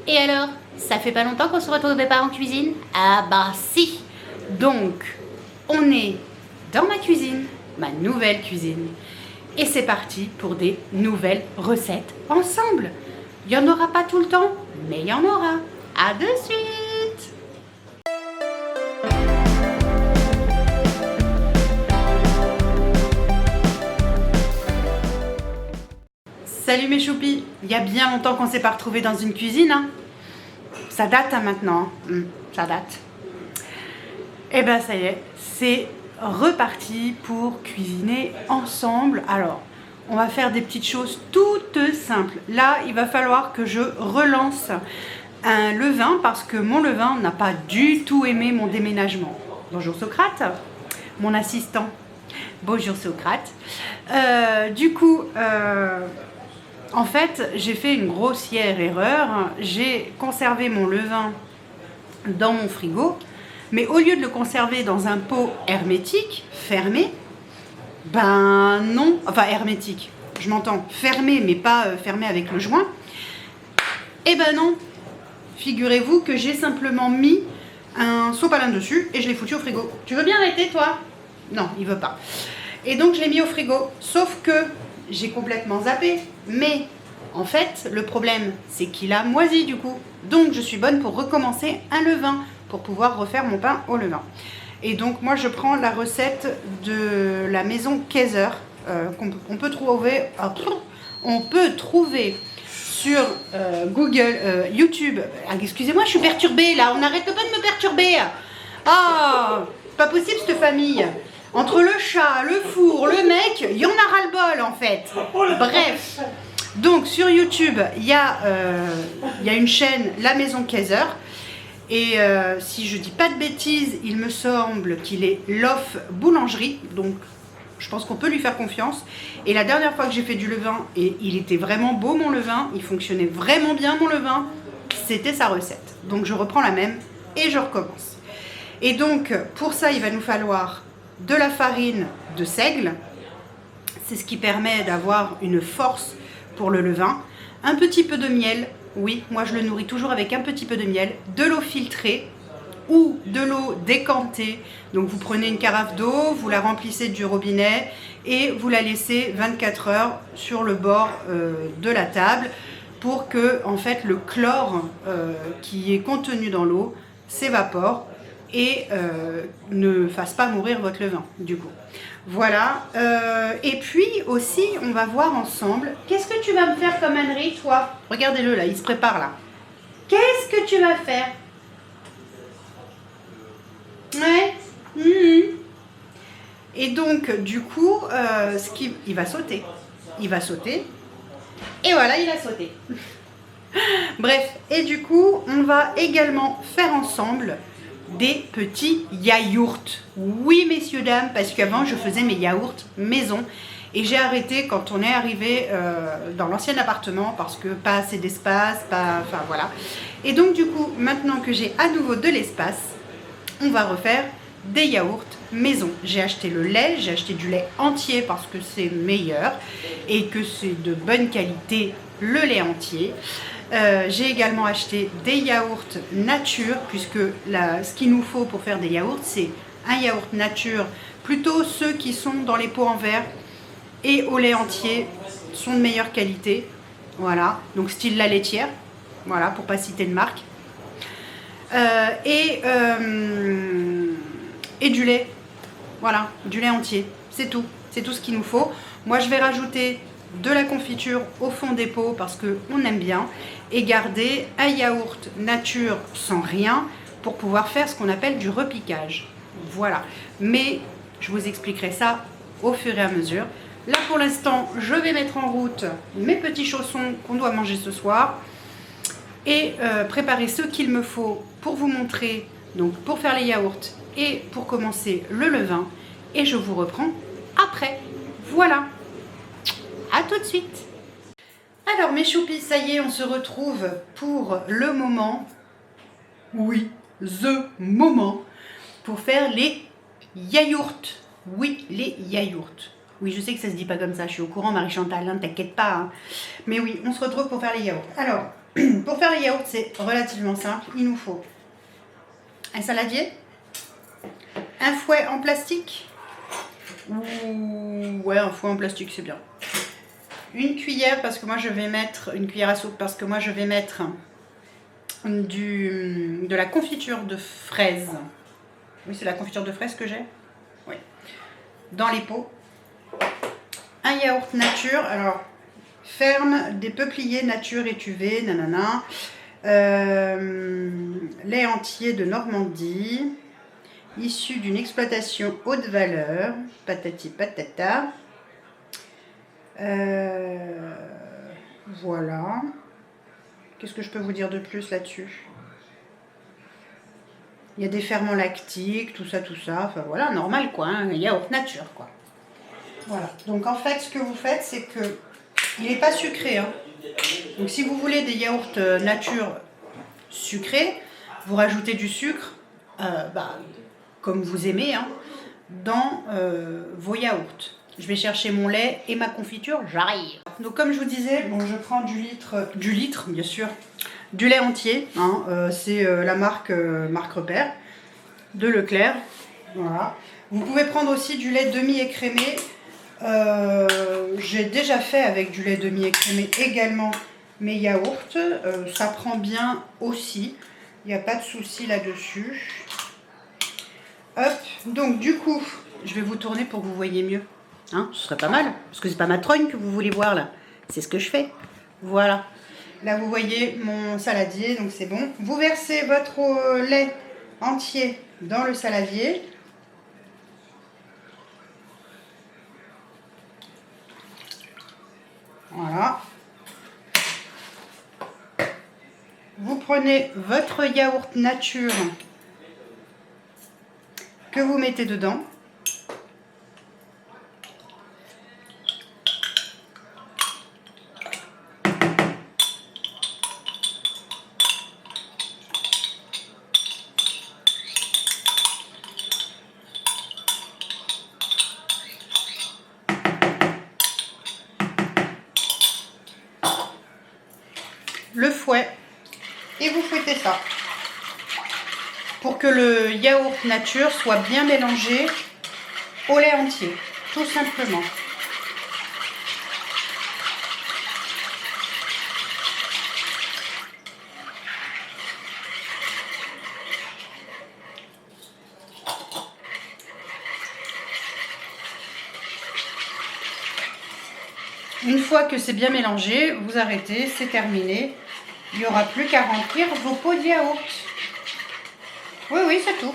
Et alors, ça fait pas longtemps qu'on se retrouvait pas en cuisine? Ah bah si. Donc, on est dans ma cuisine, ma nouvelle cuisine. Et c'est parti pour des nouvelles recettes ensemble. Il n'y en aura pas tout le temps, mais il y en aura. À de suite. Salut mes choupis. Il y a bien longtemps qu'on ne s'est pas retrouvés dans une cuisine, hein. Ça date maintenant, ça date. Et ben ça y est, c'est reparti pour cuisiner ensemble. Alors, on va faire des petites choses toutes simples. Là, il va falloir que je relance un levain parce que mon levain n'a pas du tout aimé mon déménagement. Bonjour Socrate, mon assistant. Bonjour Socrate. En fait, j'ai fait une grossière erreur. J'ai conservé mon levain dans mon frigo, mais au lieu de le conserver dans un pot hermétique, fermé, ben non, enfin hermétique, je m'entends, fermé, mais pas fermé avec le joint, et ben non, figurez-vous que j'ai simplement mis un sopalin dessus et je l'ai foutu au frigo. Tu veux bien arrêter toi? Non, il veut pas. Et donc je l'ai mis au frigo, sauf que j'ai complètement zappé, mais en fait le problème c'est qu'il a moisi du coup, donc je suis bonne pour recommencer un levain pour pouvoir refaire mon pain au levain. Et donc moi je prends la recette de la maison Kaiser qu'on peut trouver, sur Google, YouTube. Excusez-moi, je suis perturbée là, on n'arrête pas de me perturber. Ah, pas possible cette famille. Entre le chat, le four, le mec, il y en a ras-le-bol en fait. Bref, donc sur YouTube, il y a une chaîne, La Maison Kaiser. Et si je dis pas de bêtises, il me semble qu'il est Lof Boulangerie. Donc je pense qu'on peut lui faire confiance. Et la dernière fois que j'ai fait du levain, et il était vraiment beau mon levain, il fonctionnait vraiment bien mon levain, c'était sa recette. Donc je reprends la même et je recommence. Et donc pour ça, il va nous falloir de la farine de seigle, c'est ce qui permet d'avoir une force pour le levain, un petit peu de miel, oui, moi je le nourris toujours avec un petit peu de miel, de l'eau filtrée ou de l'eau décantée, donc vous prenez une carafe d'eau, vous la remplissez du robinet et vous la laissez 24 heures sur le bord de la table pour que en fait le chlore qui est contenu dans l'eau s'évapore et ne fasse pas mourir votre levain du coup. Voilà, et puis aussi on va voir ensemble, qu'est-ce que tu vas me faire comme ânerie toi? Regardez-le là, il se prépare là. Qu'est-ce que tu vas faire? Ouais. Et donc du coup, il va sauter. Il va sauter. Et voilà, il a sauté. Bref, et du coup, on va également faire ensemble des petits yaourts. Oui, messieurs, dames, parce qu'avant, je faisais mes yaourts maison. Et j'ai arrêté quand on est arrivé dans l'ancien appartement parce que pas assez d'espace, enfin voilà. Et donc du coup, maintenant que j'ai à nouveau de l'espace, on va refaire des yaourts maison. J'ai acheté le lait, j'ai acheté du lait entier parce que c'est meilleur et que c'est de bonne qualité le lait entier. J'ai également acheté des yaourts nature puisque ce qu'il nous faut pour faire des yaourts, c'est un yaourt nature, plutôt ceux qui sont dans les pots en verre et au lait entier sont de meilleure qualité. Voilà, donc style la laitière, voilà, pour pas citer de marque. Et du lait, voilà, du lait entier, c'est tout ce qu'il nous faut. Moi je vais rajouter de la confiture au fond des pots parce qu'on aime bien et garder un yaourt nature sans rien pour pouvoir faire ce qu'on appelle du repiquage. Voilà, mais je vous expliquerai ça au fur et à mesure. Là pour l'instant je vais mettre en route mes petits chaussons qu'on doit manger ce soir et préparer ce qu'il me faut pour vous montrer, donc pour faire les yaourts et pour commencer le levain, et je vous reprends après. Voilà, à tout de suite. Alors mes choupis, ça y est, on se retrouve pour le moment, oui, the moment, pour faire les yaourts. Oui, les yaourts. Oui, je sais que ça se dit pas comme ça, je suis au courant, Marie-Chantal, hein, t'inquiète pas. Hein. Mais oui, on se retrouve pour faire les yaourts. Alors, Pour faire les yaourts, c'est relativement simple. Il nous faut un saladier, un fouet en plastique, ou ouais, un fouet en plastique, c'est bien. Une cuillère, parce que moi je vais mettre, une cuillère à soupe, parce que moi je vais mettre de la confiture de fraises. Oui, c'est la confiture de fraises que j'ai. Oui. Dans les pots. Un yaourt nature, alors ferme, des peupliers nature étuvés, nanana. Lait entier de Normandie, issu d'une exploitation haute valeur, patati patata. Voilà. Qu'est-ce que je peux vous dire de plus là-dessus? Il y a des ferments lactiques, tout ça, enfin voilà, normal quoi, hein, yaourt nature quoi. Voilà, donc en fait ce que vous faites c'est que il n'est pas sucré, hein. Donc si vous voulez des yaourts nature sucrés, vous rajoutez du sucre, comme vous aimez, hein, dans vos yaourts. Je vais chercher mon lait et ma confiture, j'arrive. Donc comme je vous disais, bon, je prends du litre bien sûr, du lait entier, hein, c'est la marque Repère de Leclerc. Voilà. Vous pouvez prendre aussi du lait demi-écrémé. J'ai déjà fait avec du lait demi-écrémé également mes yaourts. Ça prend bien aussi. Il n'y a pas de souci là-dessus. Hop. Donc du coup, je vais vous tourner pour que vous voyez mieux. Hein, ce serait pas mal. Parce que c'est pas ma trogne que vous voulez voir là. C'est ce que je fais. Voilà. Là, vous voyez mon saladier. Donc c'est bon. Vous versez votre lait entier dans le saladier. Voilà. Vous prenez votre yaourt nature que vous mettez dedans. Le fouet et vous fouettez ça pour que le yaourt nature soit bien mélangé au lait entier, tout simplement. Une fois que c'est bien mélangé, vous arrêtez, c'est terminé. Il n'y aura plus qu'à remplir vos pots de yaourt. Oui, oui, c'est tout.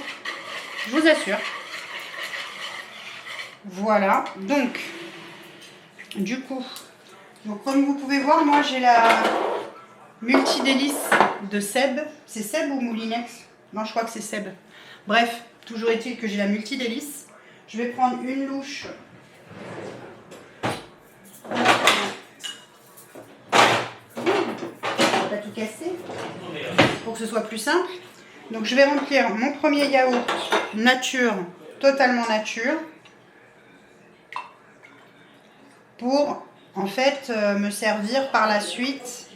Je vous assure. Voilà. Donc, du coup, comme vous pouvez voir, moi j'ai la multidélice de Seb. C'est Seb ou Moulinex? Non, je crois que c'est Seb. Bref, toujours est-il que j'ai la multidélice. Je vais prendre une louche. Pas tout casser pour que ce soit plus simple. Donc je vais remplir mon premier yaourt nature, totalement nature, pour en fait me servir par la suite,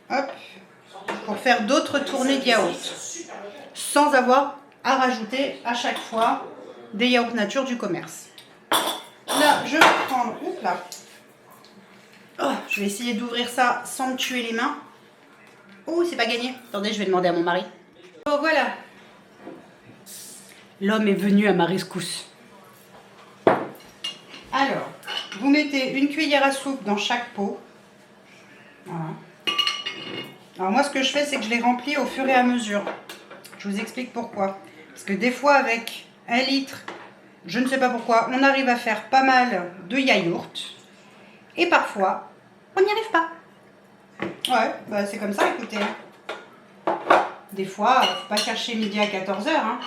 hop, pour faire d'autres tournées de yaourt sans avoir à rajouter à chaque fois des yaourts nature du commerce. Là je vais prendre, oups là. Oh, je vais essayer d'ouvrir ça sans me tuer les mains. Oh, c'est pas gagné. Attendez, je vais demander à mon mari. Oh, voilà. L'homme est venu à ma rescousse. Alors, vous mettez une cuillère à soupe dans chaque pot. Voilà. Alors moi, ce que je fais, c'est que je les remplis au fur et à mesure. Je vous explique pourquoi. Parce que des fois, avec 1 litre, je ne sais pas pourquoi, on arrive à faire pas mal de yaourt. Et parfois, on n'y arrive pas. Ouais, bah c'est comme ça, écoutez. Des fois, faut pas chercher midi à 14 h. Hein.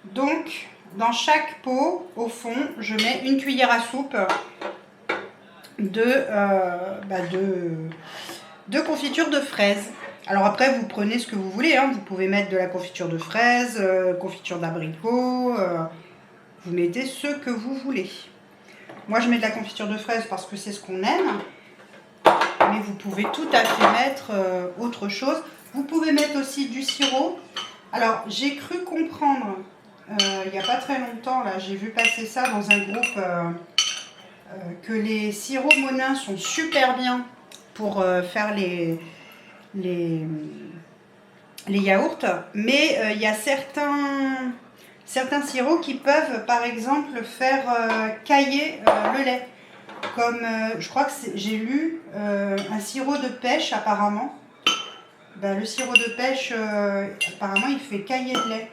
Donc, dans chaque pot, au fond, je mets une cuillère à soupe de confiture de fraises. Alors après, vous prenez ce que vous voulez. Hein. Vous pouvez mettre de la confiture de fraises, confiture d'abricot. Vous mettez ce que vous voulez. Moi, je mets de la confiture de fraises parce que c'est ce qu'on aime. mais vous pouvez tout à fait mettre autre chose. Vous pouvez mettre aussi du sirop. Alors, j'ai cru comprendre, il n'y a pas très longtemps, là, j'ai vu passer ça dans un groupe, que les sirops Monin sont super bien pour faire les yaourts, mais il y a certains sirops qui peuvent, par exemple, faire cailler le lait. Comme, je crois que j'ai lu un sirop de pêche, apparemment. Ben, le sirop de pêche, apparemment, il fait cailler le lait.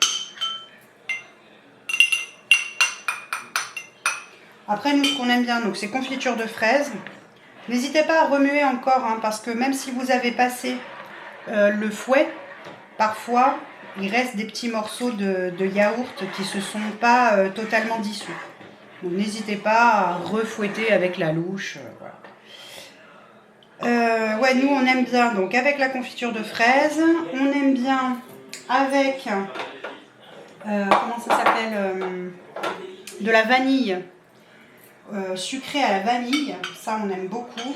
Après, nous, ce qu'on aime bien, donc c'est confiture de fraises. N'hésitez pas à remuer encore, hein, parce que même si vous avez passé le fouet, parfois, il reste des petits morceaux de yaourt qui ne se sont pas totalement dissous. Donc, n'hésitez pas à refouetter avec la louche. Voilà. Ouais, nous, on aime bien donc avec la confiture de fraises. On aime bien avec, comment ça s'appelle, de la vanille. Sucré à la vanille, ça on aime beaucoup.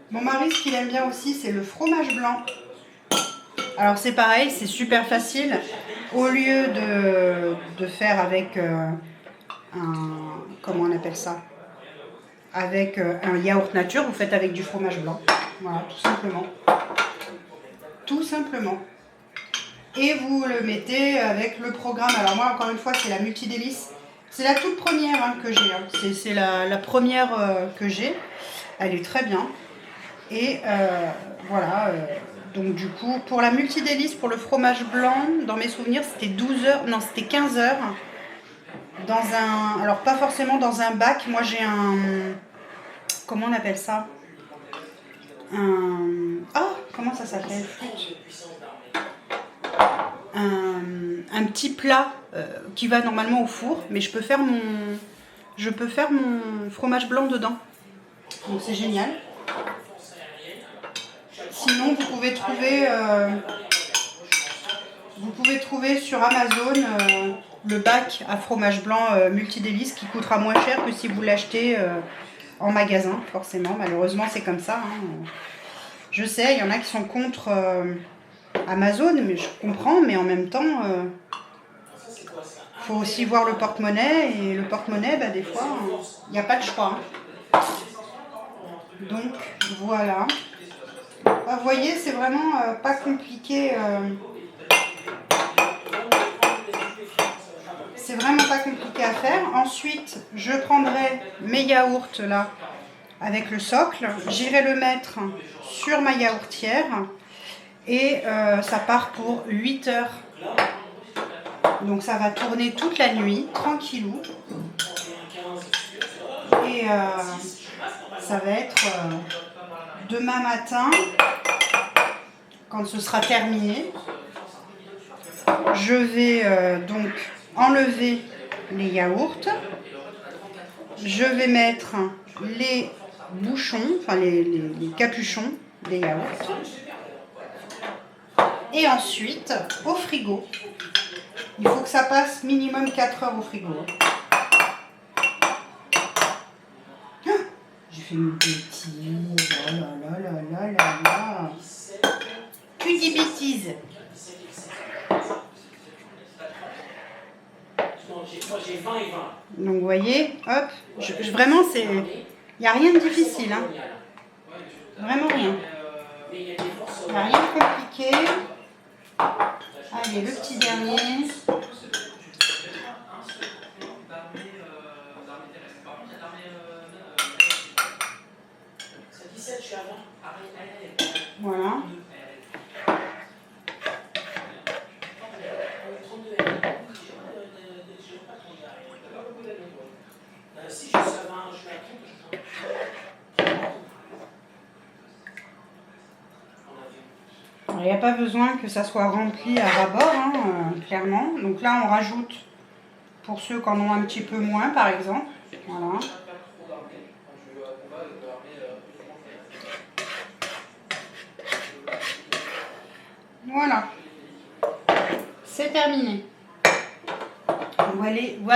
Mon mari, ce qu'il aime bien aussi, c'est le fromage blanc. Alors c'est pareil, c'est super facile. Au lieu de faire avec comment on appelle ça, avec un yaourt nature, vous faites avec du fromage blanc. Voilà, tout simplement. Tout simplement. Et vous le mettez avec le programme. Alors moi, encore une fois, c'est la multidélice. C'est la toute première que j'ai. Hein. C'est la première que j'ai. Elle est très bien. Et voilà. Donc du coup, pour la multidélice, pour le fromage blanc, dans mes souvenirs, c'était 12 heures. Non, c'était 15 heures. Dans un... Alors, pas forcément dans un bac. Moi, j'ai un... Comment on appelle ça? Comment ça s'appelle? Un petit plat qui va normalement au four, mais je peux faire mon fromage blanc dedans. Donc c'est génial. Sinon vous pouvez trouver sur Amazon le bac à fromage blanc multidélice qui coûtera moins cher que si vous l'achetez en magasin, forcément. Malheureusement c'est comme ça. Hein. Je sais, il y en a qui sont contre Amazon, mais je comprends, mais en même temps, faut aussi voir le porte-monnaie, et le porte-monnaie, bah, des fois, il n'y a pas de choix. Donc, voilà. Vous voyez, c'est vraiment pas compliqué. C'est vraiment pas compliqué à faire. Ensuite, je prendrai mes yaourts, là, avec le socle. J'irai le mettre sur ma yaourtière. Et ça part pour 8 heures. Donc ça va tourner toute la nuit, tranquillou. Et ça va être demain matin, quand ce sera terminé. Je vais donc enlever les yaourts. Je vais mettre les bouchons, enfin les capuchons des yaourts. Et ensuite, au frigo. Il faut que ça passe minimum 4 heures au frigo. Ah, j'ai fait une bêtise. Oh là là là là là là. Tu dis bêtises. Donc vous voyez, hop, vraiment c'est... Il n'y a rien de difficile. Hein. Vraiment rien. Il n'y a rien de compliqué. Allez, le petit dernier. Voilà. Il n'y a pas besoin que ça soit rempli à ras-bord, hein, clairement. Donc là, on rajoute, pour ceux qui en ont un petit peu moins, par exemple. Voilà. Voilà. C'est terminé. Voilà. Vous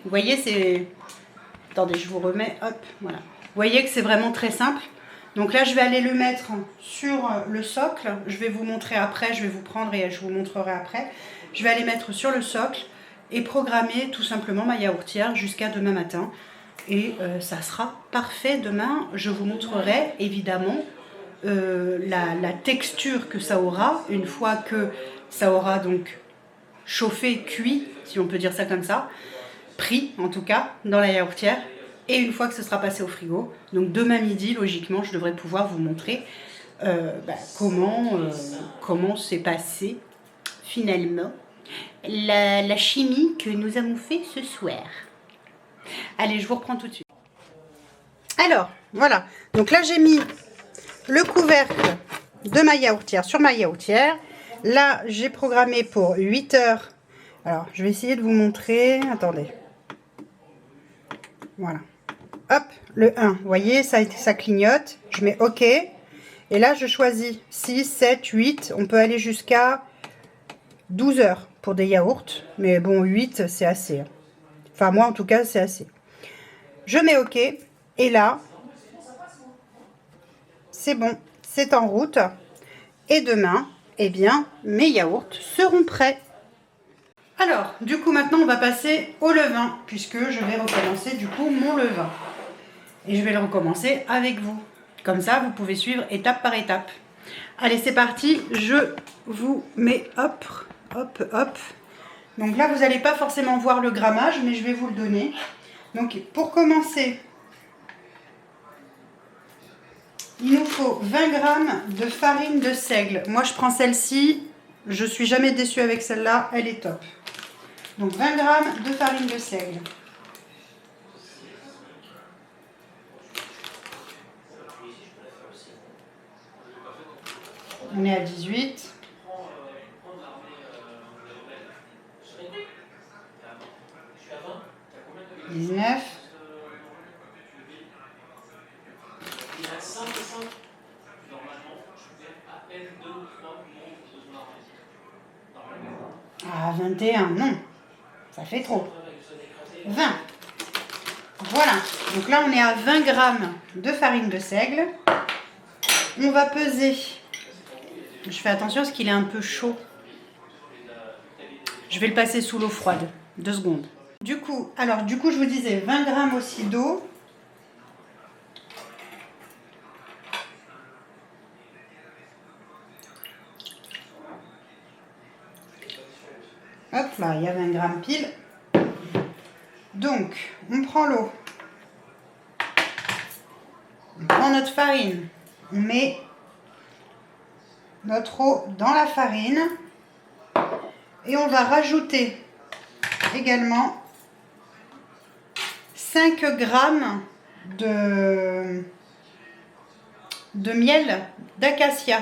voyez, c'est... Attendez, je vous remets. Hop, voilà. voyez que c'est vraiment très simple. Donc là, je vais aller le mettre sur le socle. Je vais vous montrer après, je vais vous prendre et je vous montrerai après. Je vais aller mettre sur le socle et programmer tout simplement ma yaourtière jusqu'à demain matin. Et ça sera parfait demain. Je vous montrerai évidemment la texture que ça aura une fois que ça aura donc chauffé, cuit, si on peut dire ça comme ça, pris en tout cas dans la yaourtière. Et une fois que ce sera passé au frigo, donc demain midi, logiquement, je devrais pouvoir vous montrer comment s'est passé finalement la chimie que nous avons fait ce soir. Allez, je vous reprends tout de suite. Alors, voilà. Donc là, j'ai mis le couvercle de ma yaourtière sur ma yaourtière. Là, j'ai programmé pour 8 heures. Alors, je vais essayer de vous montrer. Attendez. Voilà. Hop, le 1. Vous voyez, ça clignote. Je mets OK. Et là, je choisis 6, 7, 8. On peut aller jusqu'à 12 heures pour des yaourts. Mais bon, 8, c'est assez. Enfin, moi, en tout cas, c'est assez. Je mets OK. Et là, c'est bon. C'est en route. Et demain, eh bien, mes yaourts seront prêts. Alors, du coup, maintenant, on va passer au levain, puisque je vais recommencer, du coup, mon levain. Et je vais le recommencer avec vous. Comme ça, vous pouvez suivre étape par étape. Allez, c'est parti. Je vous mets, hop, hop, hop. Donc là, vous n'allez pas forcément voir le grammage, mais je vais vous le donner. Donc, pour commencer, il nous faut 20 g de farine de seigle. Moi, je prends celle-ci. Je suis jamais déçue avec celle-là. Elle est top. Donc, 20 g de farine de seigle. On est à 18. « 19. » Ah, 21, non. Ça fait trop. 20. Voilà. Donc là, on est à 20 g de farine de seigle. On va peser. Je fais attention parce qu'il est un peu chaud. Je vais le passer sous l'eau froide. 2 secondes. Du coup, je vous disais 20 g aussi d'eau. Hop là, il y a 20 g pile. Donc, on prend l'eau. On prend notre farine. On met notre eau dans la farine. Et on va rajouter également 5 g de miel d'acacia.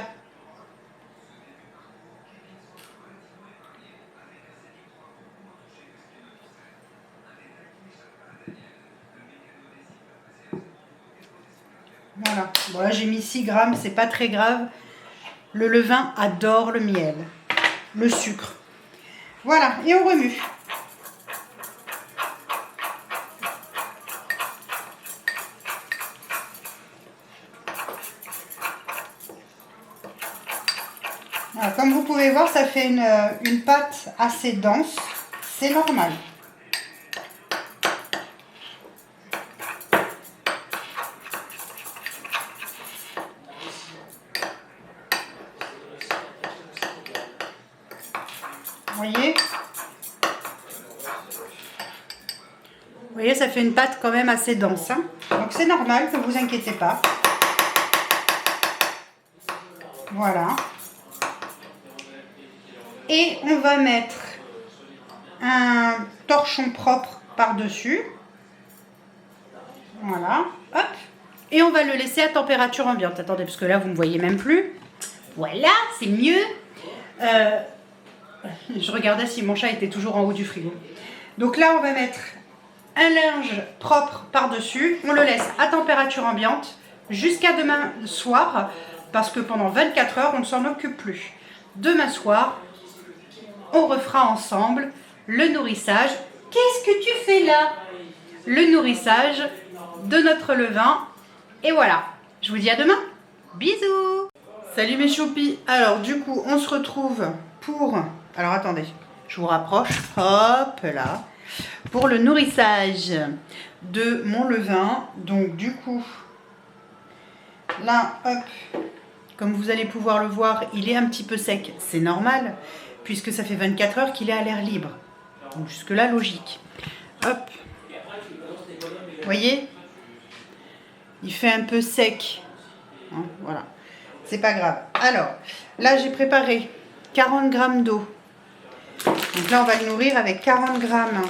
Voilà, bon, là j'ai mis 6 g, c'est pas très grave. Le levain adore le miel, le sucre. Voilà, et on remue. Voilà, comme vous pouvez voir, ça fait une pâte assez dense. C'est normal. Vous voyez, ça fait une pâte quand même assez dense. Hein. Donc c'est normal, ne vous inquiétez pas. Voilà. Et on va mettre un torchon propre par-dessus. Voilà. Hop. Et on va le laisser à température ambiante. Attendez, parce que là, vous ne me voyez même plus. Voilà, c'est mieux. Je regardais si mon chat était toujours en haut du frigo. Donc là, on va mettre un linge propre par-dessus. On le laisse à température ambiante jusqu'à demain soir. Parce que pendant 24 heures, on ne s'en occupe plus. Demain soir, on refera ensemble le nourrissage. Qu'est-ce que tu fais là? Le nourrissage de notre levain Et voilà, je vous dis à demain. Bisous. Salut mes choupis. Alors du coup, on se retrouve pour... Alors attendez, je vous rapproche. Hop là. Pour le nourrissage de mon levain. Donc du coup, là, hop, comme vous allez pouvoir le voir, il est un petit peu sec. C'est normal, puisque ça fait 24 heures qu'il est à l'air libre. Donc jusque là, logique. Hop. Vous voyez? Il fait un peu sec. Hein, voilà. C'est pas grave. Alors, là, j'ai préparé 40 grammes d'eau. Donc là, on va le nourrir avec 40 grammes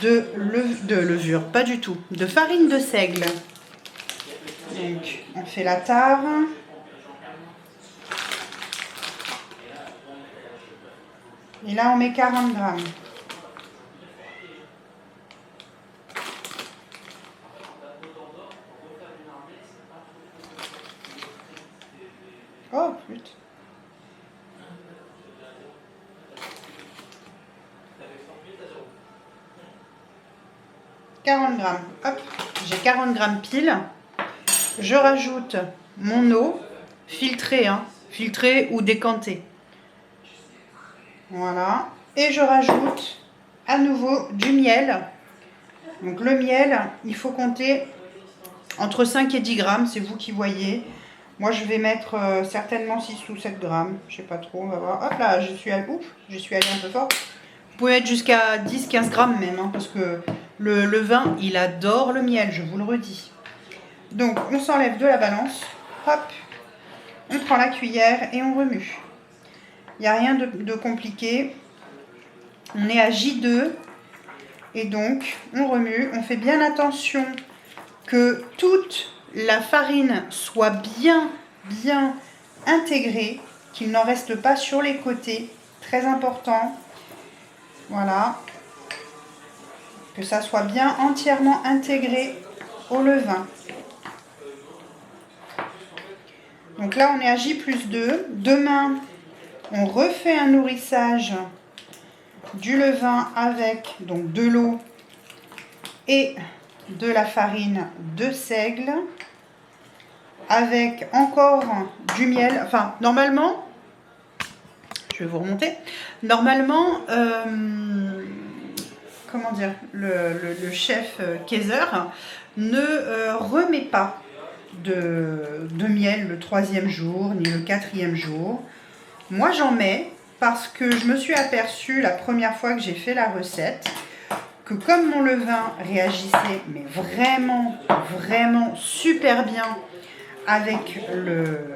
de levure. Pas du tout. De farine de seigle. Donc, on fait la tare. Et là, on met 40 grammes. Oh, putain. « 40 grammes. Hop, j'ai 40 grammes pile. Je rajoute mon eau filtrée, hein, filtrée ou décantée. Voilà. Et je rajoute à nouveau du miel. Donc le miel, il faut compter entre 5 et 10 grammes, c'est vous qui voyez. Moi, je vais mettre certainement 6 ou 7 grammes. Je sais pas trop, on va voir. Hop là, je suis allée un peu fort. Vous pouvez mettre jusqu'à 10-15 grammes même, hein, parce que le levain, il adore le miel, je vous le redis. Donc, on s'enlève de la balance. Hop, on prend la cuillère et on remue. Il n'y a rien de compliqué. On est à J2. Et donc, on remue. On fait bien attention que toute la farine soit bien intégrée, qu'il n'en reste pas sur les côtés, très important. Voilà, que ça soit bien entièrement intégré au levain. Donc là, on est à J+2. Demain, on refait un nourrissage du levain avec donc de l'eau et de la farine de seigle, avec encore du miel. Enfin, normalement, je vais vous remonter. Normalement, comment dire, le chef Kaiser ne remet pas de miel le 3e jour ni le 4e jour. Moi, j'en mets parce que je me suis aperçue la première fois que j'ai fait la recette que comme mon levain réagissait mais vraiment super bien avec le,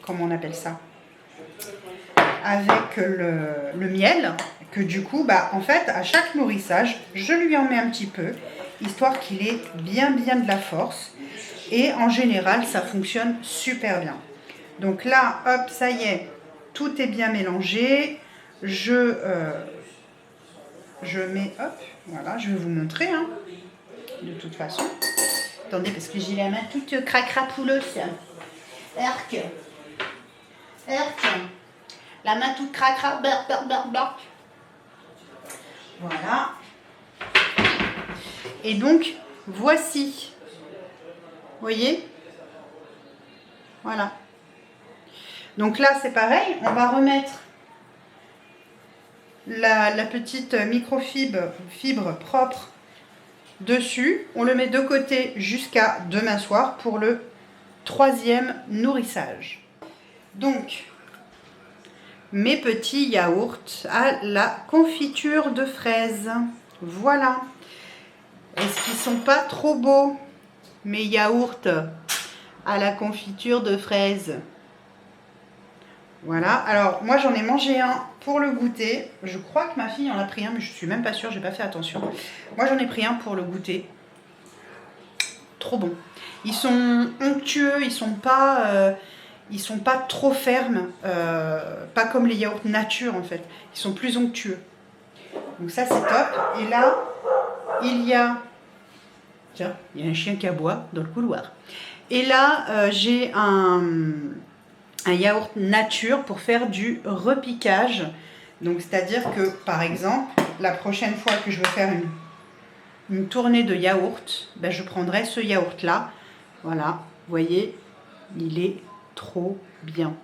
comment on appelle ça, avec le miel, que du coup, bah, en fait, à chaque nourrissage, je lui en mets un petit peu, histoire qu'il ait bien de la force. Et en général, ça fonctionne super bien. Donc là, hop, ça y est, tout est bien mélangé. Je mets, hop, voilà, je vais vous montrer, hein, de toute façon. Attendez, parce que j'ai la main toute cracrapouleuse. Erk. La main toute cracra, bark. Voilà. Et donc, voici. Vous voyez? Voilà. Donc là, c'est pareil. On va remettre la petite microfibre propre dessus. On le met de côté jusqu'à demain soir pour le 3e nourrissage. Donc, mes petits yaourts à la confiture de fraises. Voilà. Est-ce qu'ils sont pas trop beaux, mes yaourts à la confiture de fraises? Voilà. Alors, moi, j'en ai mangé un pour le goûter. Je crois que ma fille en a pris un, mais je suis même pas sûre, j'ai pas fait attention. Moi, j'en ai pris un pour le goûter. Trop bon. Ils sont onctueux, ils sont pas trop fermes, pas comme les yaourts nature en fait. Ils sont plus onctueux. Donc ça, c'est top. Et là, il y a... Tiens, il y a un chien qui aboie dans le couloir. Et là, j'ai un yaourt nature pour faire du repiquage. Donc, c'est-à-dire que, par exemple, la prochaine fois que je veux faire une tournée de yaourt, ben, je prendrai ce yaourt-là Voilà, vous voyez, il est trop bien.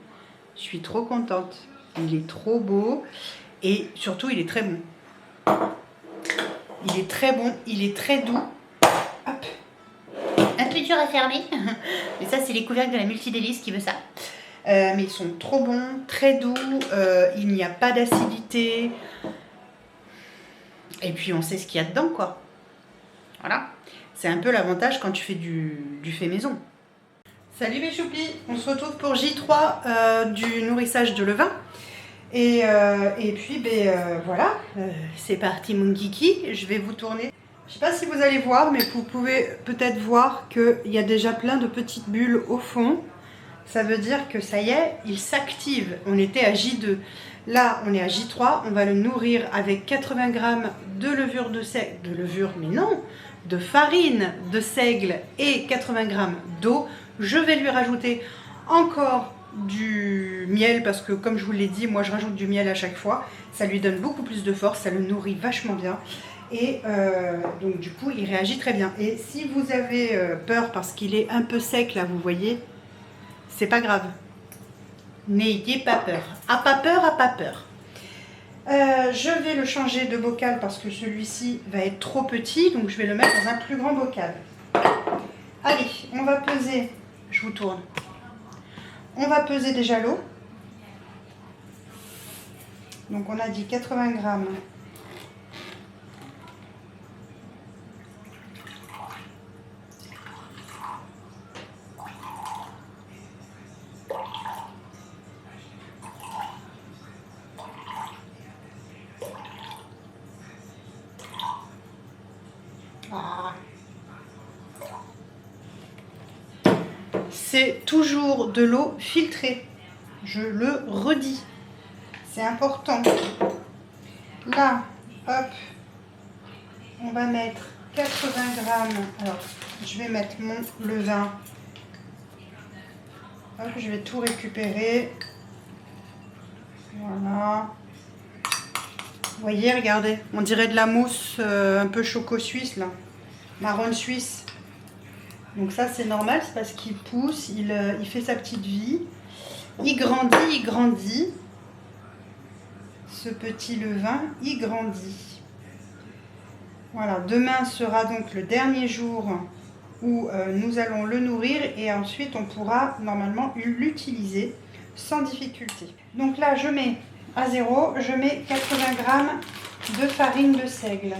Je suis trop contente. Il est trop beau et surtout, il est très bon. Il est très bon, il est très doux. Hop. Un peu dur à fermer. Mais ça, c'est les couvercles de la Multidélice qui veut ça. Mais ils sont trop bons, très doux. Il n'y a pas d'acidité. Et puis, on sait ce qu'il y a dedans, quoi. Voilà. C'est un peu l'avantage quand tu fais du fait maison. Salut mes choupis. On se retrouve pour J3 du nourrissage de levain. Et puis, voilà. C'est parti, mon kiki. Je vais vous tourner. Je ne sais pas si vous allez voir, mais vous pouvez peut-être voir qu'il y a déjà plein de petites bulles au fond. Ça veut dire que ça y est, il s'active. On était à J2. Là, on est à J3. On va le nourrir avec 80 g de levure de seigle. De levure, mais non, de farine de seigle et 80 g d'eau. Je vais lui rajouter encore du miel parce que, comme je vous l'ai dit, moi je rajoute du miel à chaque fois. Ça lui donne beaucoup plus de force, ça le nourrit vachement bien. Et donc du coup, il réagit très bien. Et si vous avez peur parce qu'il est un peu sec, là, vous voyez, c'est pas grave. N'ayez pas peur. À pas peur, à pas peur. Je vais le changer de bocal parce que celui-ci va être trop petit. Donc je vais le mettre dans un plus grand bocal. Allez, on va peser. Je vous tourne. On va peser déjà l'eau. Donc on a dit 80 grammes. C'est toujours de l'eau filtrée. Je le redis. C'est important. Là, hop, on va mettre 80 grammes. Alors, je vais mettre mon levain. Hop, je vais tout récupérer. Voilà. Vous voyez, regardez, on dirait de la mousse un peu choco suisse, là. Marron suisse. Donc ça, c'est normal, c'est parce qu'il pousse, il fait sa petite vie. Il grandit. Ce petit levain, il grandit. Voilà, demain sera donc le dernier jour où nous allons le nourrir et ensuite on pourra normalement l'utiliser sans difficulté. Donc là, je mets à 0, je mets 80 grammes de farine de seigle.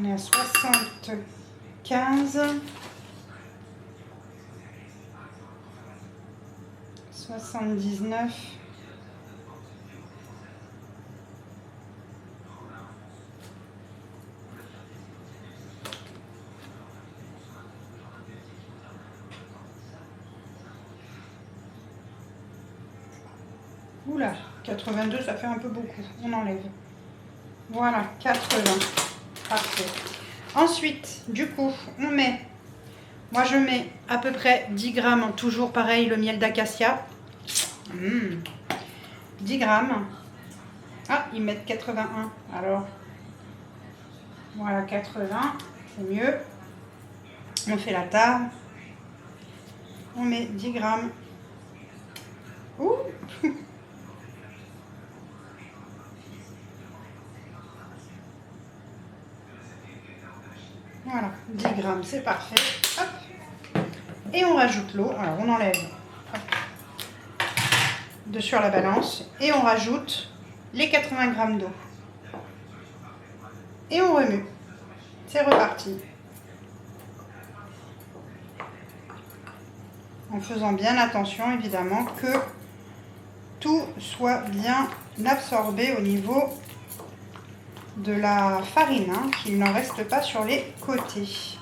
On est à 75, 79, oula, 82, ça fait un peu beaucoup, on enlève. Voilà, 80. Parfait. Ensuite, du coup, on met, moi je mets à peu près 10 grammes, toujours pareil, le miel d'acacia. 10 grammes. Ah, ils mettent 81. Alors, voilà, 80, c'est mieux. On fait la table. On met 10 grammes. Ouh. Voilà, 10 grammes, c'est parfait. Hop. Et on rajoute l'eau. Alors, on enlève de sur la balance. Et on rajoute les 80 grammes d'eau. Et on remue. C'est reparti. En faisant bien attention, évidemment, que tout soit bien absorbé au niveau de la farine, hein, qu'il n'en reste pas sur les côtés.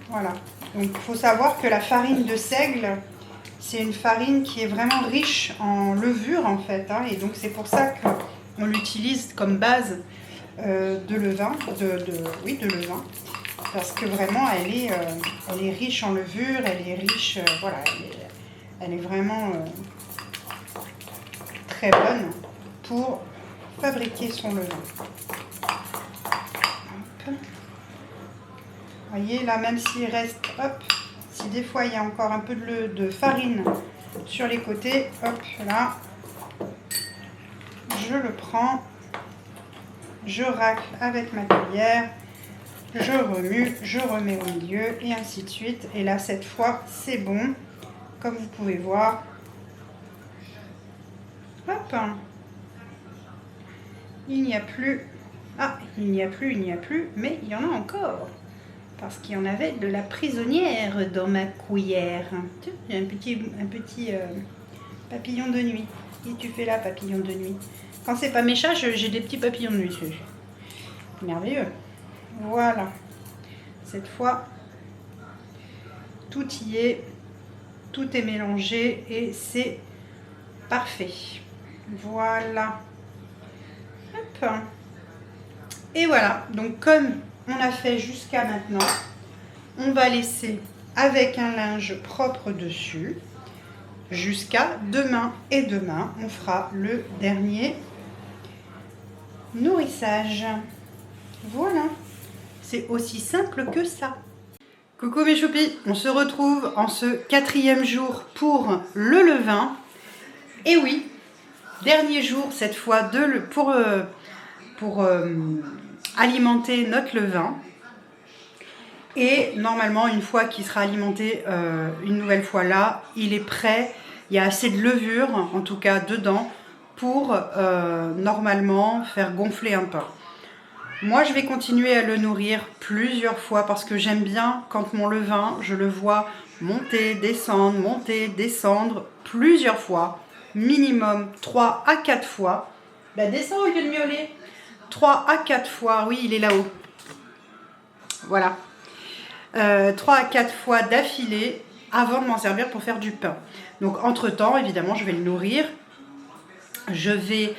Voilà. Donc il faut savoir que la farine de seigle, c'est une farine qui est vraiment riche en levure en fait, hein, et donc c'est pour ça qu'on l'utilise comme base de levain, oui, de levain, parce que vraiment elle est riche en levure, elle est riche, voilà, elle est vraiment très bonne pour fabriquer son levain. Hop. Vous voyez là, même s'il reste, hop, si des fois il y a encore un peu de farine sur les côtés, hop, là, je le prends, je racle avec ma cuillère, je remue, je remets au milieu et ainsi de suite. Et là, cette fois, c'est bon, comme vous pouvez voir. Hop, il n'y a plus, il n'y a plus, mais il y en a encore. Parce qu'il y en avait de la prisonnière dans ma cuillère. Tiens, il y a un petit papillon de nuit. Qu'est-ce que tu fais là, papillon de nuit? Quand c'est pas mes chats, j'ai des petits papillons de nuit. C'est merveilleux. Voilà. Cette fois, tout y est. Tout est mélangé et c'est parfait. Voilà. Hop. Et voilà. Donc, comme on a fait jusqu'à maintenant, on va laisser avec un linge propre dessus jusqu'à demain. Et demain, on fera le dernier nourrissage. Voilà, c'est aussi simple que ça. Coucou mes choupis, on se retrouve en ce 4e jour pour le levain. Et oui, dernier jour cette fois pour alimenter notre levain. Et normalement, une fois qu'il sera alimenté une nouvelle fois là, il est prêt. Il y a assez de levure, en tout cas dedans, pour normalement faire gonfler un peu. Moi, je vais continuer à le nourrir plusieurs fois parce que j'aime bien quand mon levain, je le vois monter, descendre plusieurs fois, minimum 3 à 4 fois. Ben, descends au lieu de miauler. 3 à 4 fois, oui, il est là-haut. Voilà. 3 à 4 fois d'affilée avant de m'en servir pour faire du pain. Donc, entre-temps, évidemment, je vais le nourrir. Je vais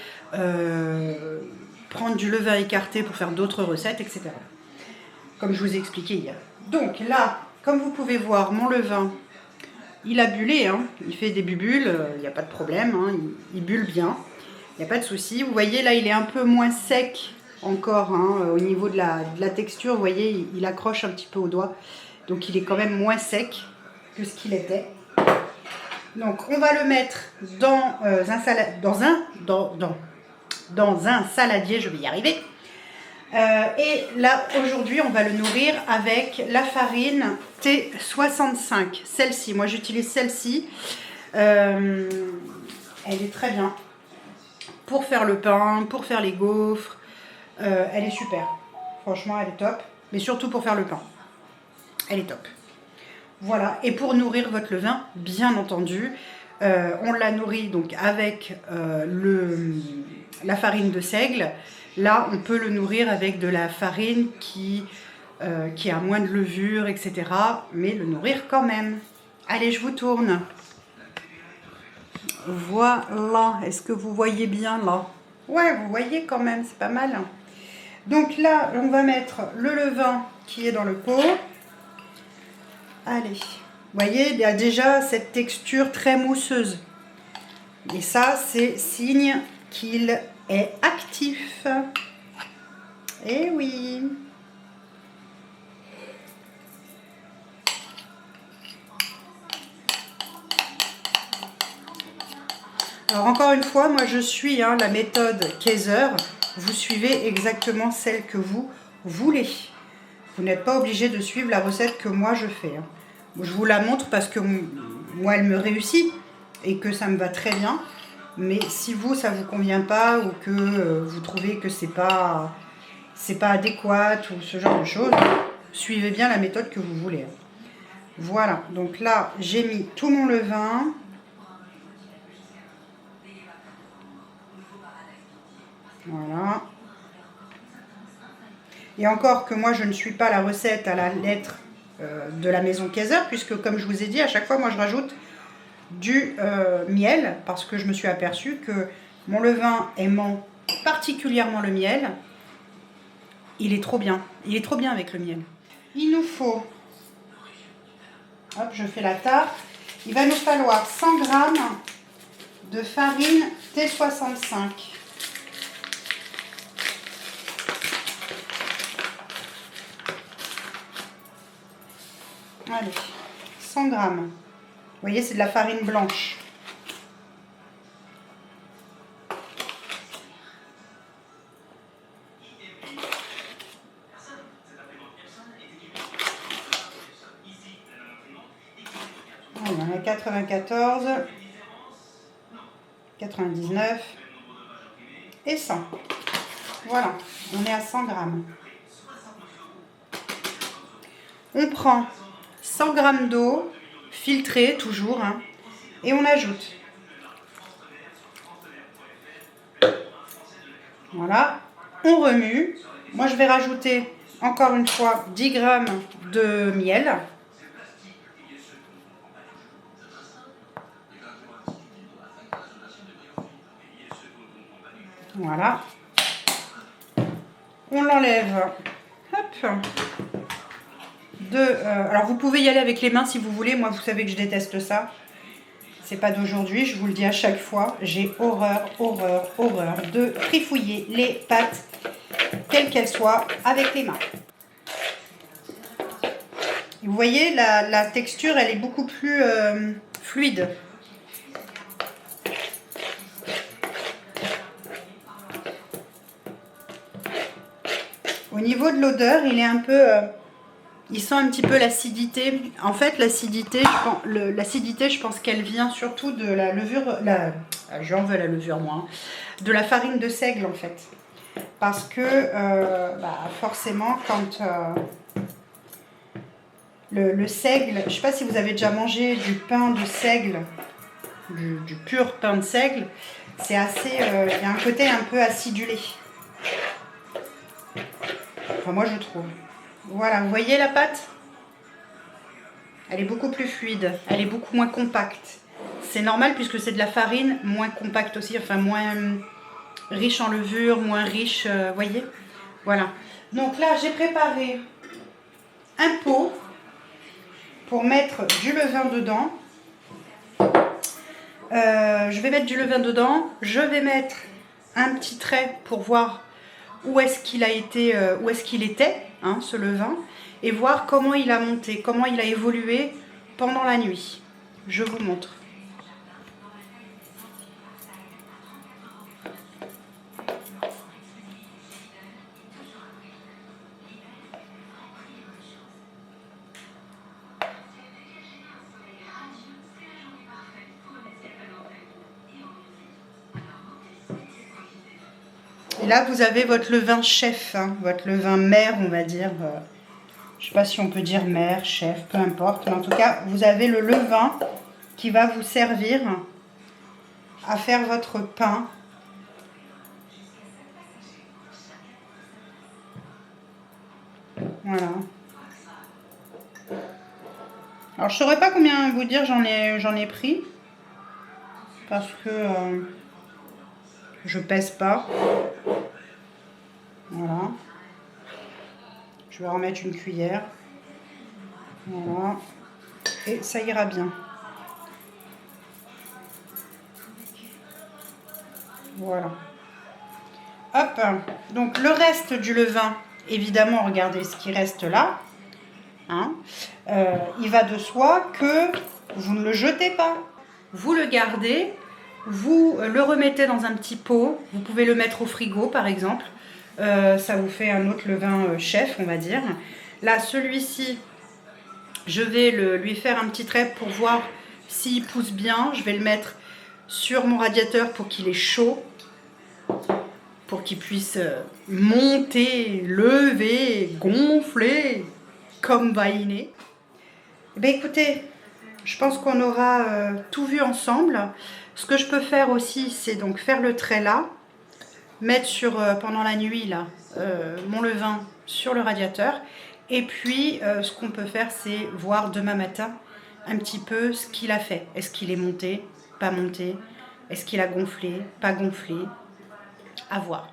prendre du levain écarté pour faire d'autres recettes, etc. Comme je vous ai expliqué hier. Donc là, comme vous pouvez voir, mon levain, il a bullé, hein. Il fait des bulles, il n'y a pas de problème, hein. Il bulle bien, il n'y a pas de souci. Vous voyez, là, il est un peu moins sec encore, hein, au niveau de la texture. Vous voyez, il accroche un petit peu au doigt. Donc il est quand même moins sec que ce qu'il était. Donc on va le mettre dans un saladier, je vais y arriver. Et là, aujourd'hui, on va le nourrir avec la farine T65. Celle-ci, moi j'utilise celle-ci. Elle est très bien pour faire le pain, pour faire les gaufres. Elle est super. Franchement, elle est top. Mais surtout pour faire le pain. Elle est top. Voilà. Et pour nourrir votre levain, bien entendu, on l'a nourri donc avec la farine de seigle. Là, on peut le nourrir avec de la farine qui a moins de levure, etc. Mais le nourrir quand même. Allez, je vous tourne. Voilà. Est-ce que vous voyez bien là? Ouais, vous voyez quand même, c'est pas mal. Donc là, on va mettre le levain qui est dans le pot. Allez. Vous voyez, il y a déjà cette texture très mousseuse. Et ça, c'est signe qu'il est actif. Eh oui. Alors encore une fois, moi je suis la méthode Kaiser. Vous suivez exactement celle que vous voulez. Vous n'êtes pas obligé de suivre la recette que moi je fais. Je vous la montre parce que moi elle me réussit et que ça me va très bien. Mais si vous, ça vous convient pas ou que vous trouvez que c'est pas adéquat ou ce genre de choses, suivez bien la méthode que vous voulez. Voilà, donc là, j'ai mis tout mon levain. Voilà. Et encore que moi, je ne suis pas la recette à la lettre de la maison Kaiser, puisque comme je vous ai dit, à chaque fois, moi, je rajoute du miel, parce que je me suis aperçue que mon levain aimant particulièrement le miel, Il est trop bien. Il est trop bien avec le miel. Il nous faut, hop, je fais la tarte. Il va nous falloir 100 g de farine T65. Allez, 100 g. Vous voyez, c'est de la farine blanche. On a 94, 99 et 100. Voilà, on est à 100 g. On prend 100 g d'eau, filtrée toujours, hein, et on ajoute. Voilà, on remue. Moi, je vais rajouter encore une fois 10 g de miel. Voilà. On l'enlève. Hop. Alors, vous pouvez y aller avec les mains si vous voulez. Moi, vous savez que je déteste ça. C'est pas d'aujourd'hui, je vous le dis à chaque fois. J'ai horreur, horreur, horreur de trifouiller les pâtes, quelles qu'elles soient, avec les mains. Et vous voyez, la texture, elle est beaucoup plus fluide. Au niveau de l'odeur, il est un peu... il sent un petit peu l'acidité. En fait, l'acidité, je pense qu'elle vient surtout de la levure... J'en veux la levure, moi. Hein, de la farine de seigle, en fait. Parce que, forcément, quand... le seigle... Je ne sais pas si vous avez déjà mangé du pain de seigle, du pur pain de seigle. C'est assez... il y a un côté un peu acidulé. Enfin, moi, je trouve. Voilà, vous voyez la pâte? Elle est beaucoup plus fluide, elle est beaucoup moins compacte. C'est normal puisque c'est de la farine, moins compacte aussi, enfin moins riche en levure, moins riche, vous voyez? Voilà. Donc là, j'ai préparé un pot pour mettre du levain dedans. Je vais mettre du levain dedans, je vais mettre un petit trait pour voir où est-ce qu'il a été, où est-ce qu'il était, hein, ce levain, et voir comment il a monté, comment il a évolué pendant la nuit. Je vous montre. Et là, vous avez votre levain chef, hein, votre levain mère, on va dire. Je ne sais pas si on peut dire mère, chef, peu importe. Mais en tout cas, vous avez le levain qui va vous servir à faire votre pain. Voilà. Alors, je ne saurais pas combien vous dire j'en ai pris. Parce que je pèse pas. Voilà. Je vais remettre une cuillère. Voilà. Et ça ira bien. Voilà. Hop. Donc le reste du levain, évidemment, regardez ce qui reste là. Hein, il va de soi que vous ne le jetez pas. Vous le gardez, vous le remettez dans un petit pot. Vous pouvez le mettre au frigo, par exemple. Ça vous fait un autre levain chef, on va dire. Là, celui-ci, je vais lui faire un petit trait pour voir s'il pousse bien. Je vais le mettre sur mon radiateur pour qu'il est chaud, pour qu'il puisse monter, lever, gonfler, comme vainer. Eh bien, écoutez, je pense qu'on aura tout vu ensemble. Ce que je peux faire aussi, c'est donc faire le trait là, mettre sur, pendant la nuit là, mon levain sur le radiateur. Et puis, ce qu'on peut faire, c'est voir demain matin un petit peu ce qu'il a fait. Est-ce qu'il est monté, pas monté? Est-ce qu'il a gonflé, pas gonflé? À voir.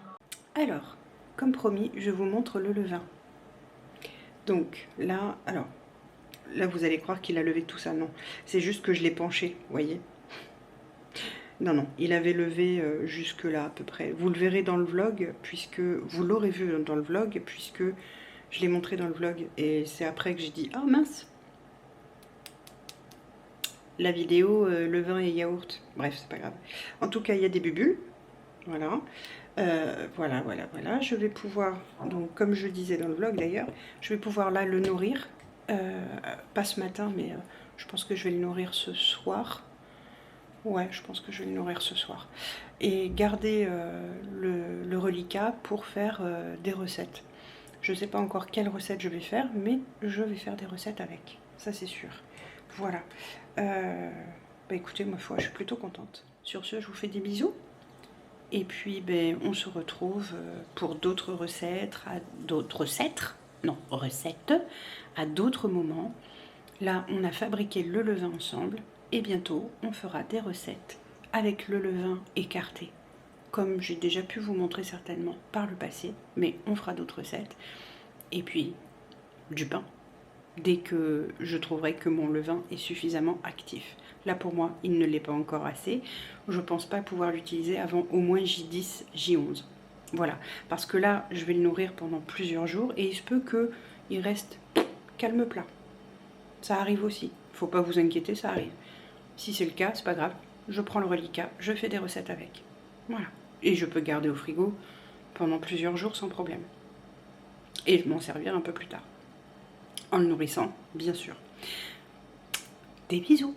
Alors, comme promis, je vous montre le levain. Donc là, alors, là vous allez croire qu'il a levé tout ça, non. C'est juste que je l'ai penché, vous voyez. Non, non, il avait levé jusque là à peu près. Vous le verrez dans le vlog, puisque vous l'aurez vu dans le vlog, puisque je l'ai montré dans le vlog. Et c'est après que j'ai dit, ah mince, la vidéo levain et yaourt. Bref, c'est pas grave. En tout cas, il y a des bulles. Voilà. Voilà. Je vais pouvoir, donc comme je disais dans le vlog d'ailleurs, je vais pouvoir là le nourrir. Pas ce matin, mais je pense que je vais le nourrir ce soir. Ouais, je pense que je vais le nourrir ce soir. Et garder le reliquat pour faire des recettes. Je ne sais pas encore quelle recette je vais faire, mais je vais faire des recettes avec. Ça, c'est sûr. Voilà. Bah écoutez, ma foi, je suis plutôt contente. Sur ce, je vous fais des bisous. Et puis, ben, on se retrouve pour d'autres recettes, à d'autres moments. Là, on a fabriqué le levain ensemble. Et bientôt, on fera des recettes avec le levain écarté. Comme j'ai déjà pu vous montrer certainement par le passé. Mais on fera d'autres recettes. Et puis, du pain. Dès que je trouverai que mon levain est suffisamment actif. Là pour moi, il ne l'est pas encore assez. Je ne pense pas pouvoir l'utiliser avant au moins J10, J11. Voilà, parce que là, je vais le nourrir pendant plusieurs jours et il se peut qu'il reste calme plat. Ça arrive aussi. Il ne faut pas vous inquiéter, ça arrive. Si c'est le cas, c'est pas grave. Je prends le reliquat, je fais des recettes avec. Voilà. Et je peux garder au frigo pendant plusieurs jours sans problème. Et m'en servir un peu plus tard. En le nourrissant, bien sûr. Des bisous!